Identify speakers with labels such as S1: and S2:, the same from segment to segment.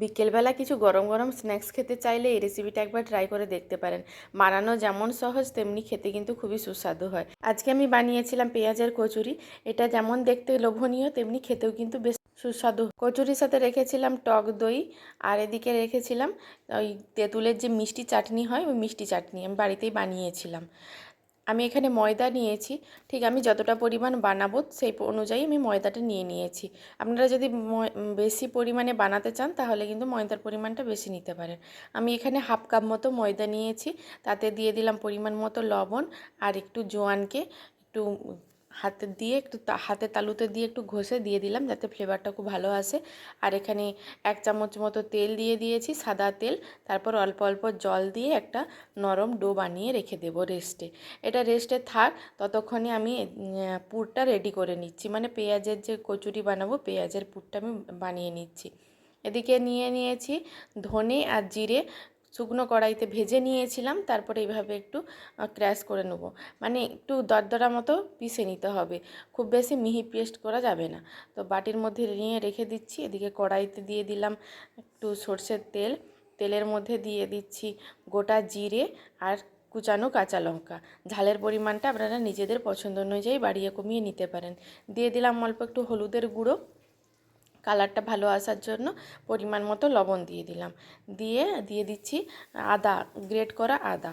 S1: বিকেলবেলা কিছু গরম গরম স্ন্যাক্স খেতে চাইলে এই রেসিপিটা একবার ট্রাই করে দেখতে পারেন। বানানো যেমন সহজ তেমনি খেতে কিন্তু খুবই সুস্বাদু হয়। আজকে আমি বানিয়েছিলাম পেঁয়াজের কচুরি। এটা যেমন দেখতে লোভনীয় তেমনি খেতেও কিন্তু বেশ সুস্বাদু। কচুরির সাথে রেখেছিলাম টক দই, আর এদিকে রেখেছিলাম ওই তেঁতুলের যে মিষ্টি চাটনি হয়, ওই মিষ্টি চাটনি আমি বাড়িতেই বানিয়েছিলাম। আমি এখানে ময়দা নিয়েছি, ঠিক আমি যতটা পরিমাণ বানাবো সেই অনুযায়ী আমি ময়দাটা নিয়ে নিয়েছি। আপনারা যদি বেশি পরিমাণে বানাতে চান তাহলে কিন্তু ময়দার পরিমাণটা বেশি নিতে পারেন। আমি এখানে হাফ কাপ মতো ময়দা নিয়েছি, তাতে দিয়ে দিলাম পরিমাণ মতো লবণ আর একটু জোয়ানকে একটু হাতে দিয়ে একটু হাতে তালুতে দিয়ে একটু ঘষে দিয়ে দিলাম, যাতে ফ্লেভারটা খুব ভালো আসে। আর এখানে 1 চামচ মতো তেল দিয়ে দিয়েছি, সাদা তেল। তারপর অল্প অল্প জল দিয়ে একটা নরম ডো বানিয়ে রেখে দেবো রেস্টে। এটা রেস্টে থাক, ততক্ষণে আমি পুরটা রেডি করে নিচ্ছি, মানে পেঁয়াজের যে কচুরি বানাবো পেঁয়াজের পুরটা আমি বানিয়ে নিচ্ছি। এদিকে নিয়ে নিয়েছি ধনে আর জিরে, শুকনো কড়াইতে ভেজে নিয়েছিলাম। তারপরে এইভাবে একটু ক্র্যাশ করে নেব, মানে একটু দরদরা মতো পিষে নিতে হবে, খুব বেশি মিহি পেস্ট করা যাবে না। তো বাটির মধ্যে নিয়ে রেখে দিচ্ছি। এদিকে কড়াইতে দিয়ে দিলাম একটু সর্ষের তেল, তেলের মধ্যে দিয়ে দিচ্ছি গোটা জিরে আর কুচানো কাঁচা লঙ্কা। ঝালের পরিমাণটা আপনারা নিজেদের পছন্দ অনুযায়ী বাড়িয়ে কমিয়ে নিতে পারেন। দিয়ে দিলাম অল্প একটু হলুদের গুঁড়ো, কালারটা ভালো আসার জন্য পরিমাণ মতো লবণ দিয়ে দিলাম। দিয়ে দিয়ে দিচ্ছি আদা, গ্রেট করা আদা।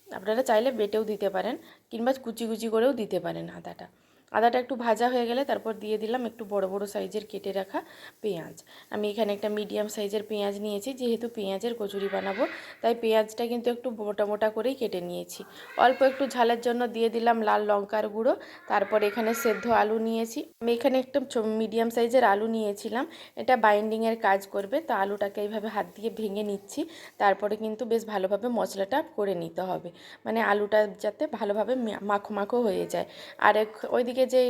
S1: আপনারা চাইলে বেটেও দিতে পারেন কিংবা কুচি কুচি করেও দিতে পারেন আদাটা। আদাটা একটু ভাজা হয়ে গেলে তারপর দিয়ে দিলাম একটু বড় বড় সাইজের কেটে রাখা পেঁয়াজ। আমি এখানে একটা মিডিয়াম সাইজের পেঁয়াজ নিয়েছি, যেহেতু পেঁয়াজের কচুরি বানাবো তাই পেঁয়াজটা কিন্তু একটু মোটা মোটা করেই কেটে নিয়েছি। অল্প একটু ঝালের জন্য দিয়ে দিলাম লাল লঙ্কার গুঁড়ো। তারপর এখানে সেদ্ধ আলু নিয়েছি, আমি এখানে একটা মিডিয়াম সাইজের আলু নিয়েছিলাম। এটা বাইন্ডিংয়ের কাজ করবে, তো আলুটাকে এইভাবে হাত দিয়ে ভেঙে নিচ্ছি। তারপরে কিন্তু বেশ ভালোভাবে মশলাটা করে নিতে হবে, মানে আলুটা যাতে ভালোভাবে মাখো মাখো হয়ে যায়। আর ওইদিকে যে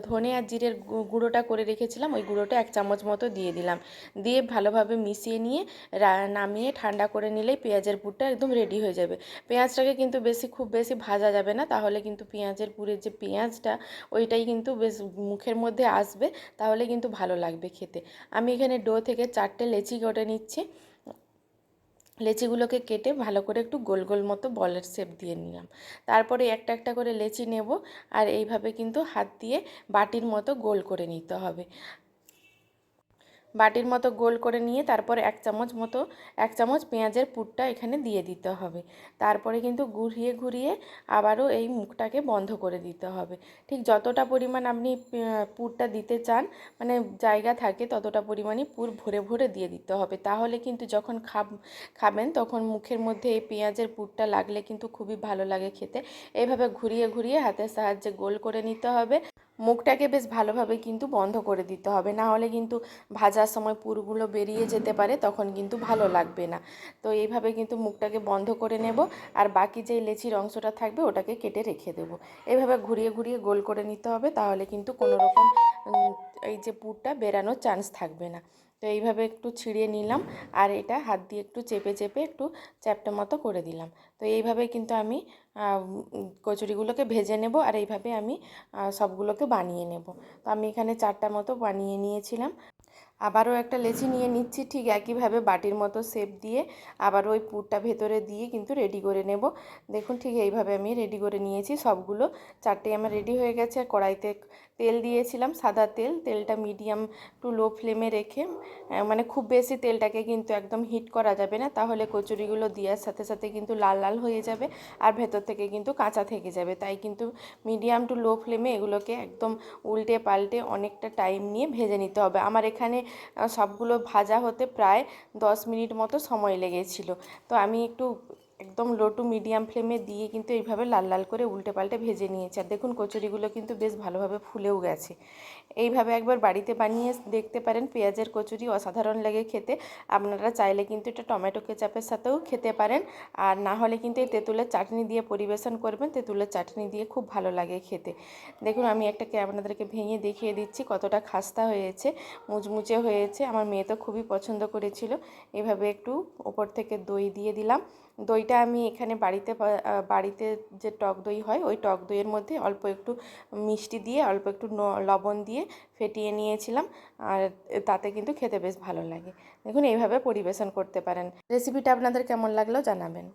S1: ধনে আর জিরের গুঁড়োটা করে রেখেছিলাম, ওই গুঁড়োটা 1 চামচ মতো দিয়ে দিলাম। দিয়ে ভালোভাবে মিশিয়ে নিয়ে নামিয়ে ঠান্ডা করে নিলেই পেঁয়াজের পুরটা একদম রেডি হয়ে যাবে। পেঁয়াজটাকে কিন্তু খুব বেশি ভাজা যাবে না, তাহলে কিন্তু পেঁয়াজের পুরের যে পেঁয়াজটা ওইটাই কিন্তু বেশ মুখের মধ্যে আসবে, তাহলে কিন্তু ভালো লাগবে খেতে। আমি এখানে ডো থেকে 4টে লেচি কেটে নিচ্ছি। লেচিগুলোকে কেটে ভালো করে একটু গোল গোল মতো বলের শেপ দিয়ে নিলাম। তারপরে একটা একটা করে লেচি নেব, আর এইভাবে কিন্তু হাত দিয়ে বাটির মতো গোল করে নিতে হবে। বাটির মতো গোল করে নিয়ে তারপর 1 চামচ পেঁয়াজের পুরটা এখানে দিয়ে দিতে হবে। তারপরে কিন্তু ঘুরিয়ে ঘুরিয়ে আবারও এই মুখটাকে বন্ধ করে দিতে হবে। ঠিক যতটা পরিমাণ আপনি পুরটা দিতে চান, মানে জায়গা থাকে ততটা পরিমাণই পুর ভরে ভরে দিয়ে দিতে হবে। তাহলে কিন্তু যখন খাবেন তখন মুখের মধ্যে এই পেঁয়াজের পুরটা লাগলে কিন্তু খুবই ভালো লাগে খেতে। এইভাবে ঘুরিয়ে ঘুরিয়ে হাতের সাহায্যে গোল করে নিতে হবে। মুখটাকে বেশ ভালোভাবে কিন্তু বন্ধ করে দিতে হবে, না হলে কিন্তু ভাজার সময় পুরগুলো বেরিয়ে যেতে পারে, তখন কিন্তু ভালো লাগবে না। তো এইভাবে কিন্তু মুখটাকে বন্ধ করে নেব, আর বাকি যে লেচির অংশটা থাকবে ওটাকে কেটে রেখে দেবো। এইভাবে ঘুরিয়ে ঘুরিয়ে গোল করে নিতে হবে, তাহলে কিন্তু কোনো রকম এই যে পুরটা বেরানোর চান্স থাকবে না। তো এইভাবে একটু ছিঁড়ে নিলাম, আর এটা হাত দিয়ে একটু চেপে চেপে একটু চ্যাপ্টা মতো করে দিলাম। তো এইভাবে কিন্তু আমি কচুরিগুলোকে ভেজে নেব, আর এইভাবে আমি সবগুলোকে বানিয়ে নেব। তো আমি এখানে 4টা মতো বানিয়ে নিয়েছিলাম। আবারও একটা লেচি নিয়ে নিচ্ছি, ঠিক একইভাবে বাটির মতো শেপ দিয়ে আবারও ওই পুরটা ভেতরে দিয়ে কিন্তু রেডি করে নেব। দেখুন ঠিক এইভাবে আমি রেডি করে নিয়েছি সবগুলো। 4টেই আমার রেডি হয়ে গেছে। কড়াইতে তেল দিয়েছিলাম, সাদা তেল। তেলটা মিডিয়াম টু লো ফ্লেমে রেখে, মানে খুব বেশি তেলটাকে কিন্তু একদম হিট করা যাবে না, তাহলে কচুরিগুলো দেওয়ার সাথে সাথে কিন্তু লাল লাল হয়ে যাবে আর ভেতর থেকে কিন্তু কাঁচা থেকে যাবে। তাই কিন্তু মিডিয়াম টু লো ফ্লেমে এগুলোকে একদম উল্টে পাল্টে অনেকটা টাইম নিয়ে ভেজে নিতে হবে। আমার এখানে সবগুলো ভাজা হতে প্রায় 10 মিনিট মতো সময় লেগেছিল। তো আমি একটু একদম লো টু মিডিয়াম ফ্লেমে দিয়ে কিন্তু এইভাবে লাল লাল করে উল্টে পাল্টে ভেজে নিয়েছি। আর দেখুন কচুরিগুলো কিন্তু বেশ ভালোভাবে ফুলেও গেছে। এইভাবে একবার বাড়িতে বানিয়ে দেখতে পারেন, পেঁয়াজের কচুরি অসাধারণ লাগে খেতে। আপনারা চাইলে কিন্তু এটা টমেটো কেচাপের সাথেও খেতে পারেন, আর না হলে কিন্তু এই তেঁতুলের চাটনি দিয়ে পরিবেশন করবেন। তেঁতুলের চাটনি দিয়ে খুব ভালো লাগে খেতে। দেখুন আমি একটাকে আপনাদেরকে ভেঙে দেখিয়ে দিচ্ছি কতটা খাস্তা হয়েছে, মুচমুচে হয়েছে। আমার মেয়ে তো খুবই পছন্দ করেছিল। এভাবে একটু ওপর থেকে দই দিয়ে দিলাম। দইটা আমি এখানে বাড়িতে যে টক দই হয়, ওই টক দইয়ের মধ্যে অল্প একটু মিষ্টি দিয়ে অল্প একটু লবণ দিয়ে দিয়ে ফেটিয়ে নিয়েছিলাম, আর তাতে কিন্তু খেতে বেশ ভালো লাগে। দেখুন এইভাবে পরিবেশন করতে পারেন। রেসিপিটা আপনাদের কেমন লাগলো জানাবেন।